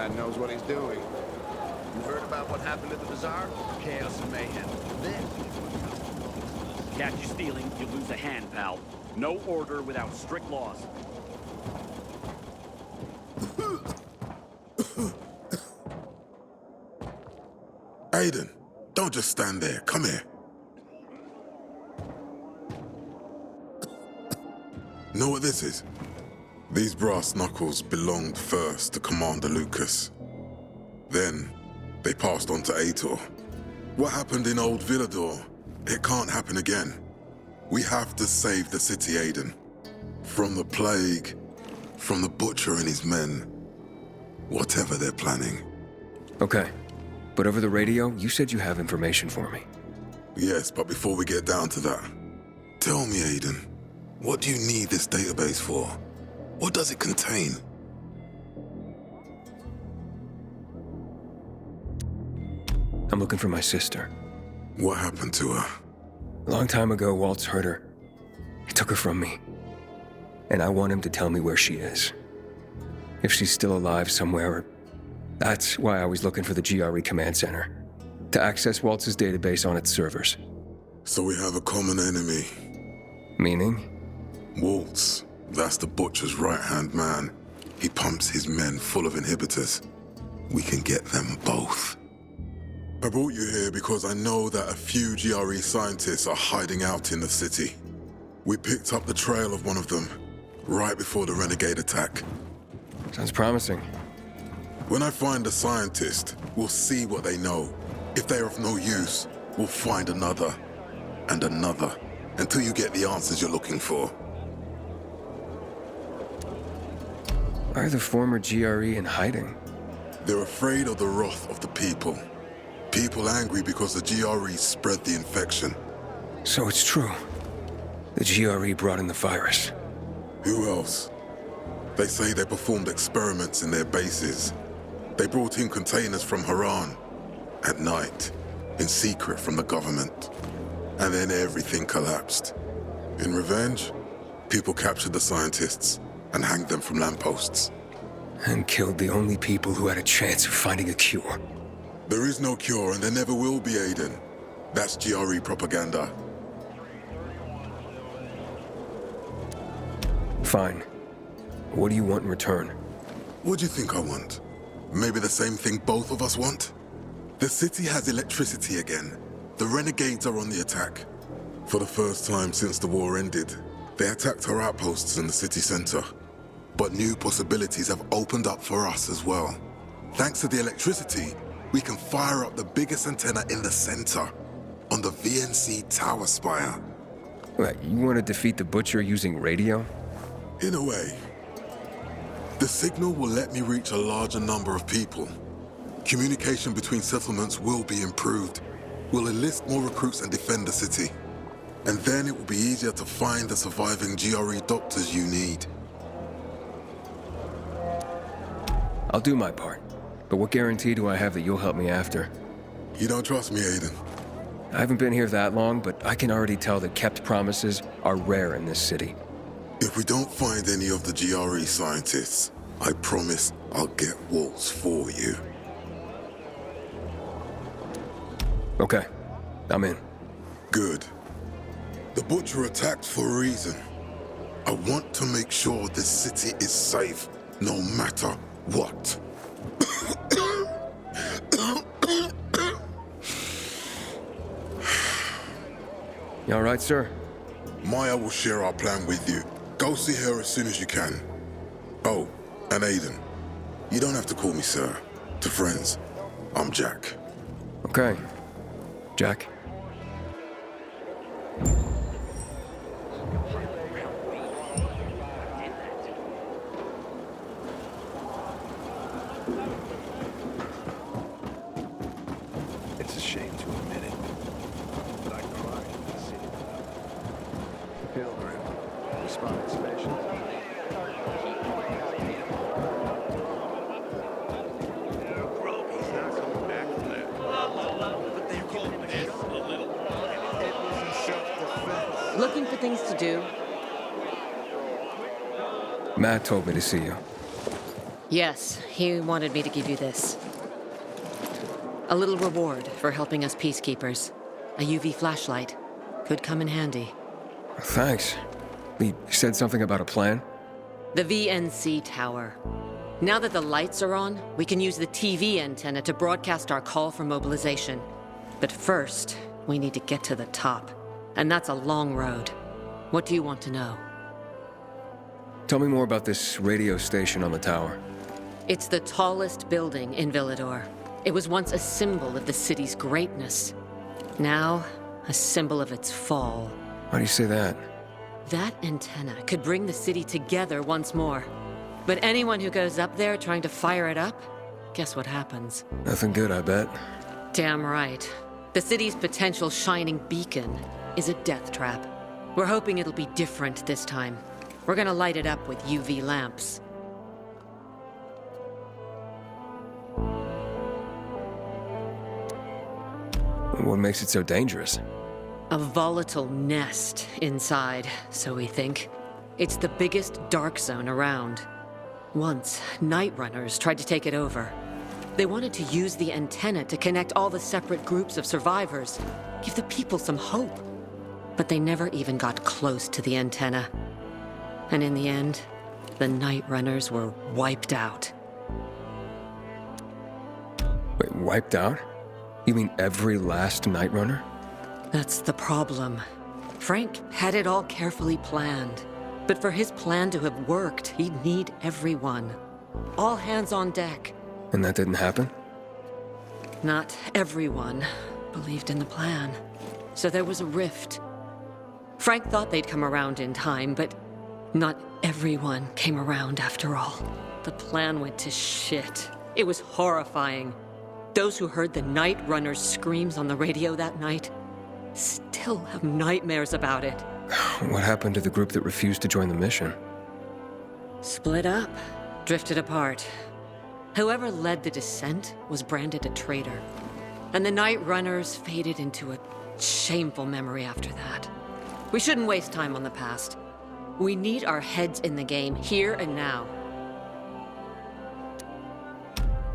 man knows what he's doing. You heard about what happened at the bazaar? Chaos and mayhem. Then... Catch you stealing, you lose a hand, pal. No order without strict laws. Aiden, don't just stand there. Come here. Know what this is? These brass knuckles belonged first to Commander Lucas. Then, they passed on to Aitor. What happened in Old Villador? It can't happen again. We have to save the city, Aiden. From the plague, from the Butcher and his men. Whatever they're planning. Okay. But over the radio, you said you have information for me. Yes, but before we get down to that, tell me, Aiden, what do you need this database for? What does it contain? I'm looking for my sister. What happened to her? A long time ago, Waltz hurt her. He took her from me. And I want him to tell me where she is. If she's still alive somewhere. That's why I was looking for the GRE command center. To access Waltz's database on its servers. So we have a common enemy. Meaning? Waltz. That's the Butcher's right-hand man. He pumps his men full of inhibitors. We can get them both. I brought you here because I know that a few GRE scientists are hiding out in the city. We picked up the trail of one of them, right before the Renegade attack. Sounds promising. When I find a scientist, we'll see what they know. If they're of no use, we'll find another, and another, until you get the answers you're looking for. Why are the former GRE in hiding? They're afraid of the wrath of the people. People angry because the GRE spread the infection. So it's true. The GRE brought in the virus. Who else? They say they performed experiments in their bases. They brought in containers from Haran. At night. In secret from the government. And then everything collapsed. In revenge, people captured the scientists and hanged them from lampposts. And killed the only people who had a chance of finding a cure. There is no cure and there never will be, Aiden. That's GRE propaganda. Fine. What do you want in return? What do you think I want? Maybe the same thing both of us want? The city has electricity again. The Renegades are on the attack. For the first time since the war ended, they attacked our outposts in the city center. But new possibilities have opened up for us as well. Thanks to the electricity, we can fire up the biggest antenna in the center, on the VNC tower spire. What, you want to defeat the Butcher using radio? In a way. The signal will let me reach a larger number of people. Communication between settlements will be improved. We'll enlist more recruits and defend the city. And then it will be easier to find the surviving GRE doctors you need. I'll do my part. But what guarantee do I have that you'll help me after? You don't trust me, Aiden? I haven't been here that long, but I can already tell that kept promises are rare in this city. If we don't find any of the GRE scientists, I promise I'll get Waltz for you. Okay, I'm in. Good. The Butcher attacked for a reason. I want to make sure this city is safe, no matter what. You all right, sir? Maya will share our plan with you. Go see her as soon as you can. Oh, and Aiden, you don't have to call me sir. To friends, I'm Jack. Okay. Jack. It's a shame to admit it, but I cried in the city. Pilgrim, responded special. He's not coming back from that. But they're giving him a shot. A little. It was in self-defense. Looking for things to do? Matt told me to see you. Yes, he wanted me to give you this. A little reward for helping us peacekeepers. A UV flashlight. Could come in handy. Thanks. He said something about a plan? The VNC tower. Now that the lights are on, we can use the TV antenna to broadcast our call for mobilization. But first, we need to get to the top. And that's a long road. What do you want to know? Tell me more about this radio station on the tower. It's the tallest building in Villador. It was once a symbol of the city's greatness. Now, a symbol of its fall. Why do you say that? That antenna could bring the city together once more. But anyone who goes up there trying to fire it up, guess what happens? Nothing good, I bet. Damn right. The city's potential shining beacon is a death trap. We're hoping it'll be different this time. We're gonna light it up with UV lamps. What makes it so dangerous? A volatile nest inside, so we think. It's the biggest dark zone around. Once, Night Runners tried to take it over. They wanted to use the antenna to connect all the separate groups of survivors, give the people some hope. But they never even got close to the antenna. And in the end, the Night Runners were wiped out. Wait, wiped out? You mean every last Night Runner? That's the problem. Frank had it all carefully planned. But for his plan to have worked, he'd need everyone. All hands on deck. And that didn't happen? Not everyone believed in the plan. So there was a rift. Frank thought they'd come around in time, but not everyone came around after all. The plan went to shit. It was horrifying. Those who heard the Night Runners' screams on the radio that night still have nightmares about it. What happened to the group that refused to join the mission? Split up, drifted apart. Whoever led the descent was branded a traitor. And the Night Runners faded into a shameful memory after that. We shouldn't waste time on the past. We need our heads in the game, here and now.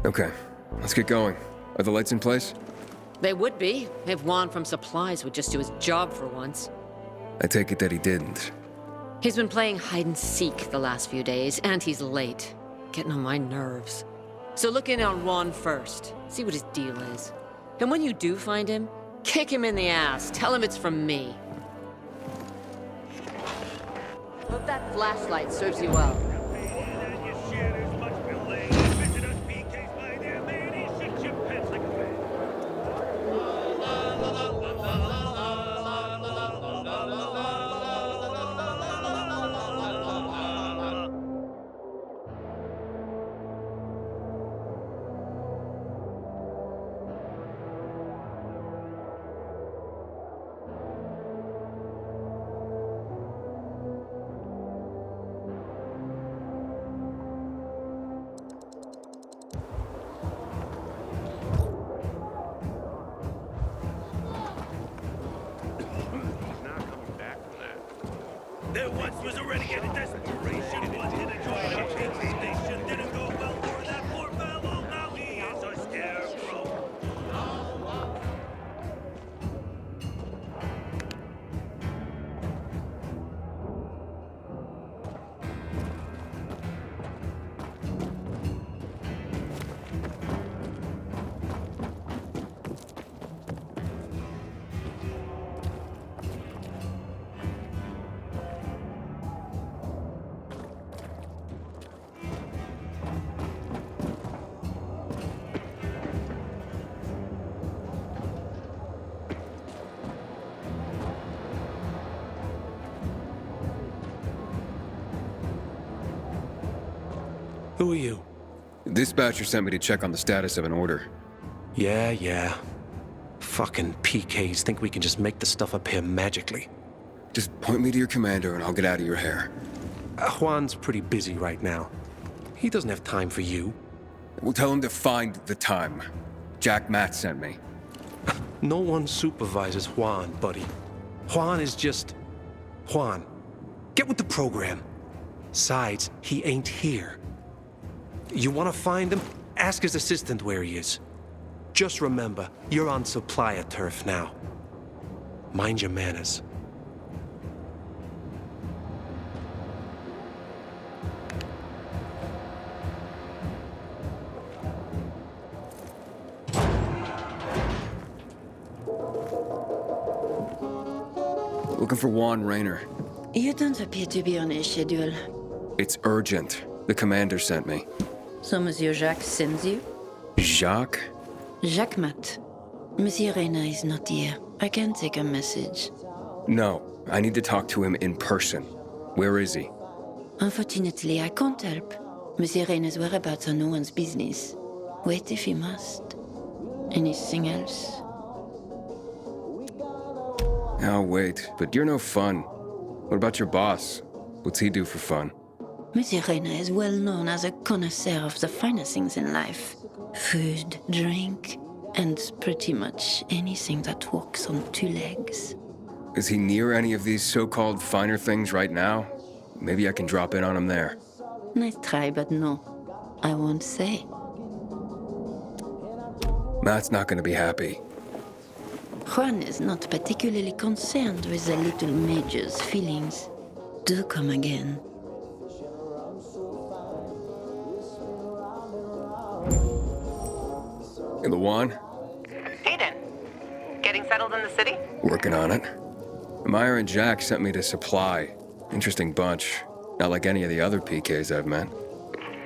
Okay, let's get going. Are the lights in place? They would be, if Juan from Supplies would just do his job for once. I take it that he didn't. He's been playing hide and seek the last few days, and he's late. Getting on my nerves. So look in on Juan first, see what his deal is. And when you do find him, kick him in the ass, tell him it's from me. Hope that flashlight serves you well. There once was a renegade in desperation, wanted to join a pizza station. Didn't go well for that poor fellow, now he is a scarecrow. Who are you? Dispatcher sent me to check on the status of an order. Yeah. Fucking PKs think we can just make the stuff up here magically. Just point me to your commander and I'll get out of your hair. Juan's pretty busy right now. He doesn't have time for you. We'll tell him to find the time. Jack Matt sent me. No one supervises Juan, buddy. Juan is just... Juan. Get with the program. Besides, he ain't here. You want to find him? Ask his assistant where he is. Just remember, you're on supplier turf now. Mind your manners. Looking for Juan Raynor. You don't appear to be on a schedule. It's urgent. The commander sent me. So Monsieur Jacques sends you? Jacques? Jacques Mat. Monsieur Reina is not here. I can take a message. No, I need to talk to him in person. Where is he? Unfortunately, I can't help. Monsieur Reina's whereabouts are no one's business. Wait if you must. Anything else? I'll wait, but you're no fun. What about your boss? What's he do for fun? Monsieur Reina is well known as a connoisseur of the finer things in life. Food, drink, and pretty much anything that walks on two legs. Is he near any of these so-called finer things right now? Maybe I can drop in on him there. Nice try, but no. I won't say. Matt's not gonna be happy. Juan is not particularly concerned with the little major's feelings. Do come again. Hey, Luan? Aiden, getting settled in the city? Working on it. Meyer and Jack sent me to Supply. Interesting bunch. Not like any of the other PKs I've met.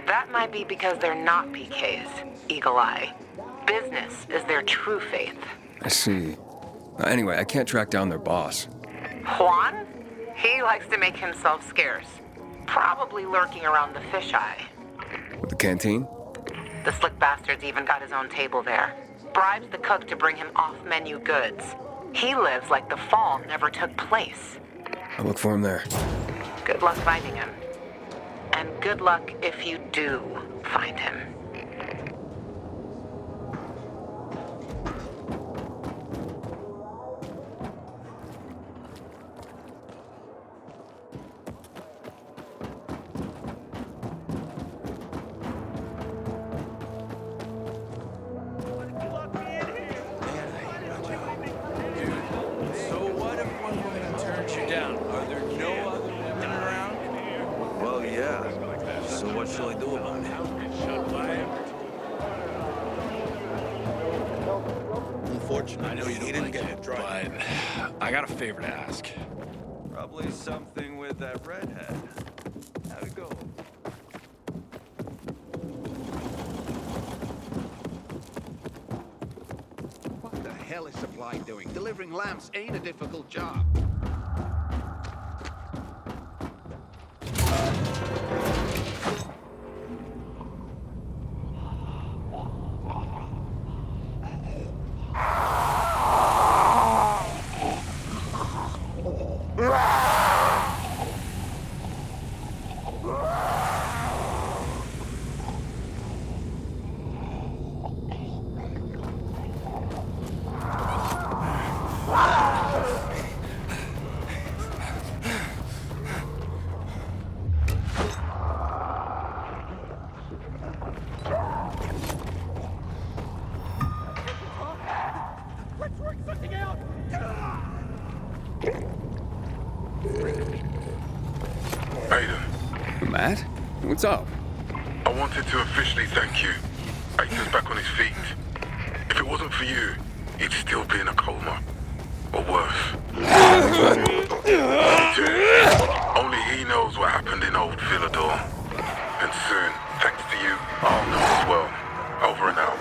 That might be because they're not PKs, Eagle Eye. Business is their true faith. I see. Anyway, I can't track down their boss. Juan? He likes to make himself scarce. Probably lurking around the fisheye. With the canteen? The slick bastard's even got his own table there. Bribes the cook to bring him off-menu goods. He lives like the fall never took place. I'll look for him there. Good luck finding him. And good luck if you do find him. So what if one woman turns you down? Are there no other women around? Well, yeah. So what shall I do about it? Unfortunately, I know you don't didn't like get it, it right. but I got a favor to ask. Probably something with that redhead. How'd it go? What the hell is Supply doing? Delivering lamps ain't a difficult job. Aiden, Matt? What's up? I wanted to officially thank you. Aiden's back on his feet. If it wasn't for you, he'd still be in a coma. Or worse. Only he knows what happened in old Villador. And soon, thanks to you, I'll know as well. Over and out.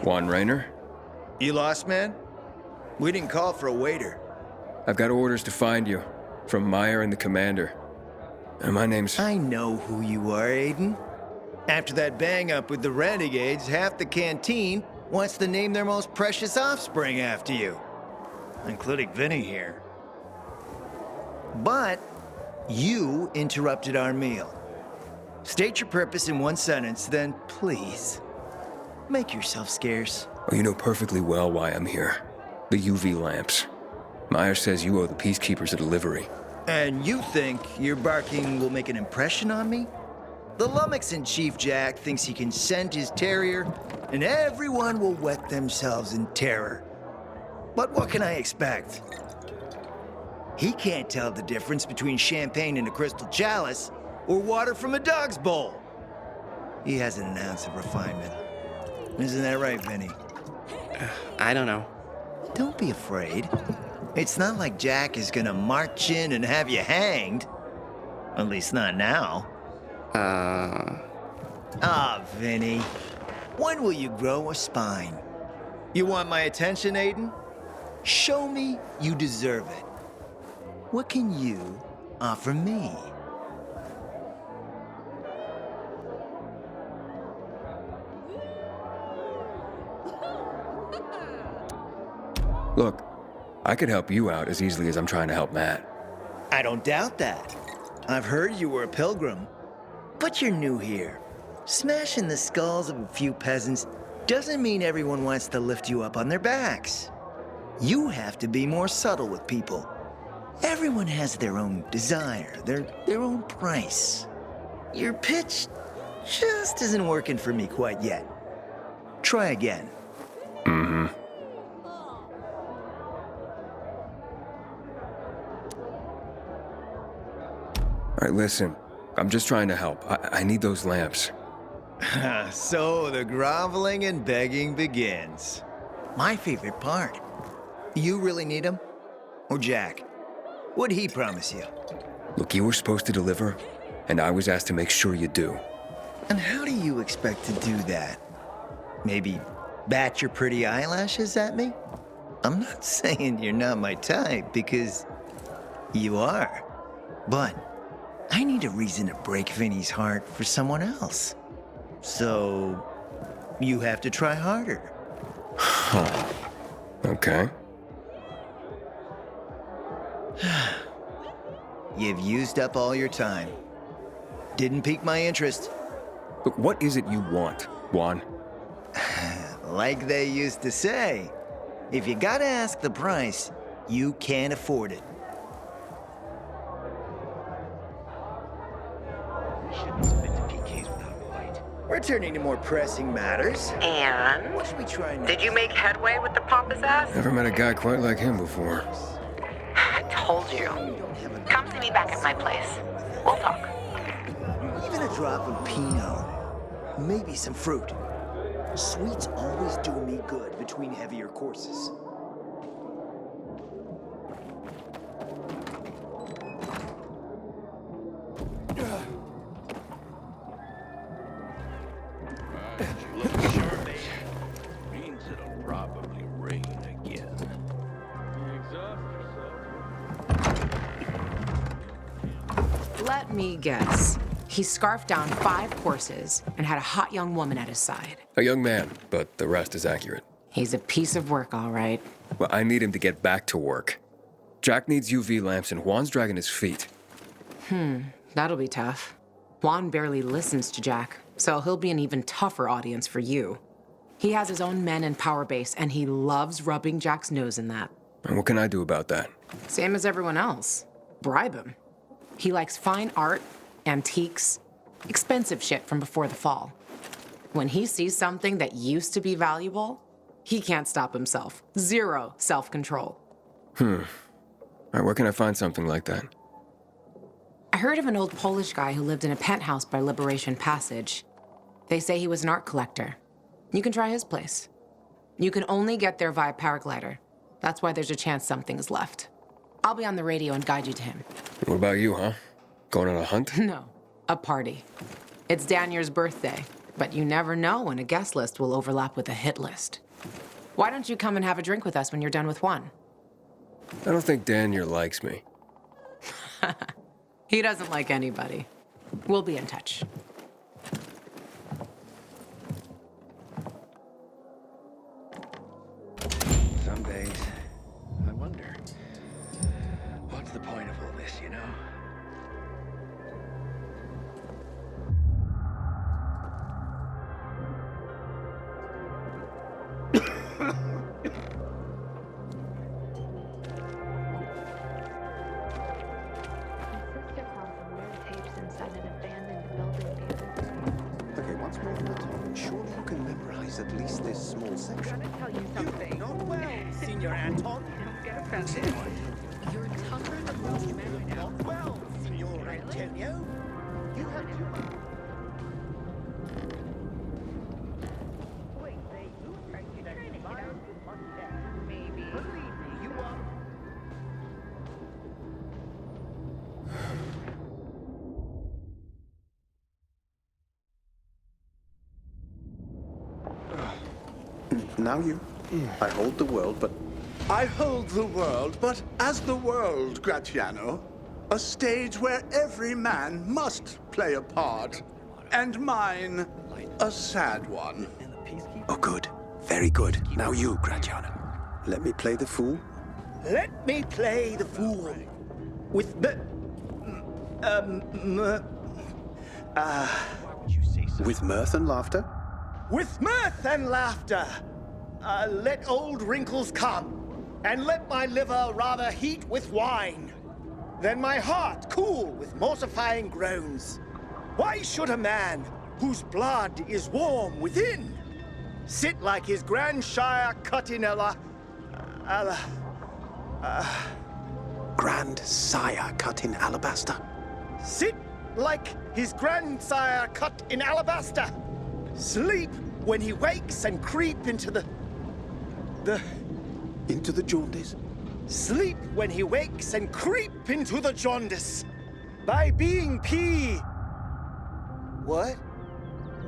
Juan Raynor? You lost, man? We didn't call for a waiter. I've got orders to find you. From Meyer and the commander. And my name's... I know who you are, Aiden. After that bang-up with the Renegades, half the canteen wants to name their most precious offspring after you. Including Vinny here. But you interrupted our meal. State your purpose in one sentence, then please, make yourself scarce. Oh, you know perfectly well why I'm here. The UV lamps. Meyer says you owe the Peacekeepers a delivery. And you think your barking will make an impression on me? The Lummoxan Chief Jack thinks he can scent his terrier, and everyone will wet themselves in terror. But what can I expect? He can't tell the difference between champagne in a crystal chalice or water from a dog's bowl. He hasn't an ounce of refinement. Isn't that right, Vinny? I don't know. Don't be afraid. It's not like Jack is gonna march in and have you hanged. At least not now. Vinny. When will you grow a spine? You want my attention, Aiden? Show me you deserve it. What can you offer me? Look, I could help you out as easily as I'm trying to help Matt. I don't doubt that. I've heard you were a pilgrim. But you're new here. Smashing the skulls of a few peasants doesn't mean everyone wants to lift you up on their backs. You have to be more subtle with people. Everyone has their own desire, their own price. Your pitch just isn't working for me quite yet. Try again. Mm-hmm. All right, listen. I'm just trying to help. I need those lamps. So the groveling and begging begins. My favorite part. You really need them? Or Jack? What'd he promise you? Look, you were supposed to deliver, and I was asked to make sure you do. And how do you expect to do that? Maybe bat your pretty eyelashes at me? I'm not saying you're not my type, because you are. But I need a reason to break Vinny's heart for someone else. So you have to try harder. Huh. Okay. You've used up all your time. Didn't pique my interest. Look, what is it you want, Juan? Like they used to say, if you gotta ask the price, you can't afford it. Returning to more pressing matters. And? What should we try next? Did you make headway with the pompous ass? Never met a guy quite like him before. I told you. Come see me back at my place. We'll talk. Even a drop of Pinot. Maybe some fruit. Sweets always do me good between heavier courses. Let me guess. He scarfed down 5 horses and had a hot young woman at his side. A young man, but the rest is accurate. He's a piece of work, all right. Well, I need him to get back to work. Jack needs UV lamps and Juan's dragging his feet. That'll be tough. Juan barely listens to Jack, so he'll be an even tougher audience for you. He has his own men and power base, and he loves rubbing Jack's nose in that. And what can I do about that? Same as everyone else. Bribe him. He likes fine art, antiques, expensive shit from before the fall. When he sees something that used to be valuable, he can't stop himself. 0 self-control. All right, where can I find something like that? I heard of an old Polish guy who lived in a penthouse by Liberation Passage. They say he was an art collector. You can try his place. You can only get there via paraglider. That's why there's a chance something's left. I'll be on the radio and guide you to him. What about you, huh? Going on a hunt? No, a party. It's Danier's birthday, but you never know when a guest list will overlap with a hit list. Why don't you come and have a drink with us when you're done with one? I don't think Danier likes me. He doesn't like anybody. We'll be in touch. Some days, I wonder, what's the point of all this, you know? Okay, once more from the top. Surely you can memorize at least this small section. Let me tell you something. Not well, Signor Anton. Don't get offended. You're tougher than most men now. Not well, Signor Antonio. You have too much. Wait, they do expect you to training, you know? Maybe. Believe me, you are. Now you. I hold the world, but... I hold the world, but as the world, Gratiano. A stage where every man must play a part. And mine, a sad one. Oh, good. Very good. Now you, Gratiano. Let me play the fool. Let me play the fool. With With mirth and laughter? With mirth and laughter. Let old wrinkles come, and let my liver rather heat with wine, than my heart cool with mortifying groans. Why should a man whose blood is warm within sit like his grandsire cut in Grandsire cut in alabaster? Sit like his grandsire cut in alabaster. Sleep when he wakes and creep into the Into the jaundice? Sleep when he wakes and creep into the jaundice. By being What?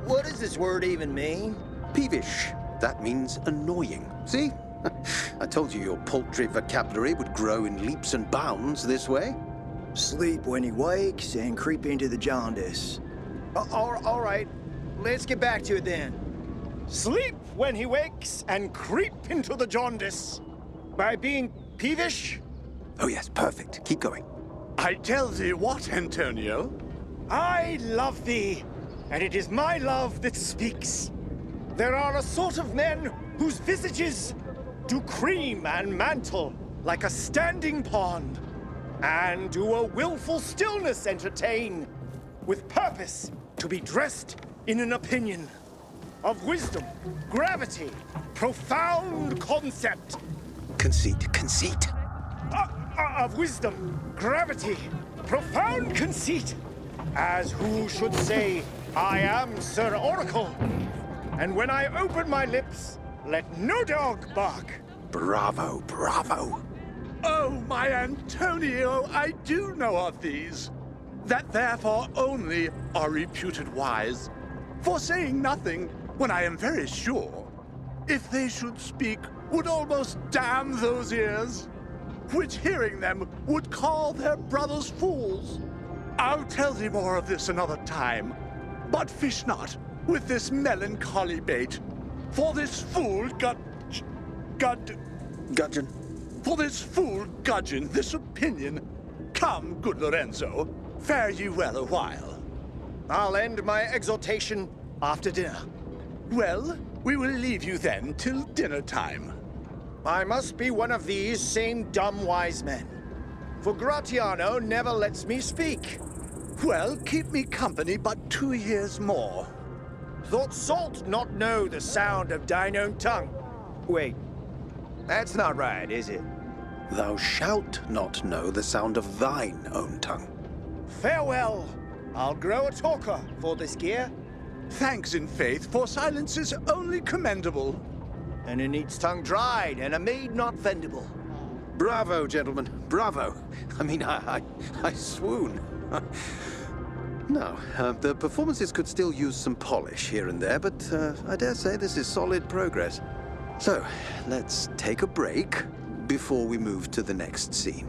What does this word even mean? Peevish. That means annoying. See? I told you your paltry vocabulary would grow in leaps and bounds this way. Sleep when he wakes and creep into the jaundice. All right. Let's get back to it then. Sleep when he wakes and creep into the jaundice. By being peevish? Oh yes, perfect. Keep going. I tell thee what, Antonio. I love thee, and it is my love that speaks. There are a sort of men whose visages do cream and mantle like a standing pond, and do a willful stillness entertain, with purpose to be dressed in an opinion of wisdom, gravity, profound concept. Conceit. Of wisdom, gravity, profound conceit, as who should say, I am Sir Oracle, and when I open my lips, let no dog bark. Bravo, bravo. Oh, my Antonio, I do know of these, that therefore only are reputed wise, for saying nothing when I am very sure, if they should speak, would almost damn those ears, which hearing them would call their brothers fools. I'll tell thee more of this another time. But fish not with this melancholy bait. For this fool Gudgeon. For this fool Gudgeon, this opinion. Come, good Lorenzo, fare ye well a while. I'll end my exhortation after dinner. Well, we will leave you then till dinner time. I must be one of these same dumb wise men. For Gratiano never lets me speak. Well, keep me company but 2 years more. Thought salt not know the sound of thine own tongue. Wait, that's not right, is it? Thou shalt not know the sound of thine own tongue. Farewell. I'll grow a talker for this gear. Thanks in faith, for silence is only commendable. And a neat's tongue dried, and a maid not vendible. Bravo, gentlemen, bravo. I mean, I swoon. No, the performances could still use some polish here and there, but I dare say this is solid progress. So, let's take a break before we move to the next scene.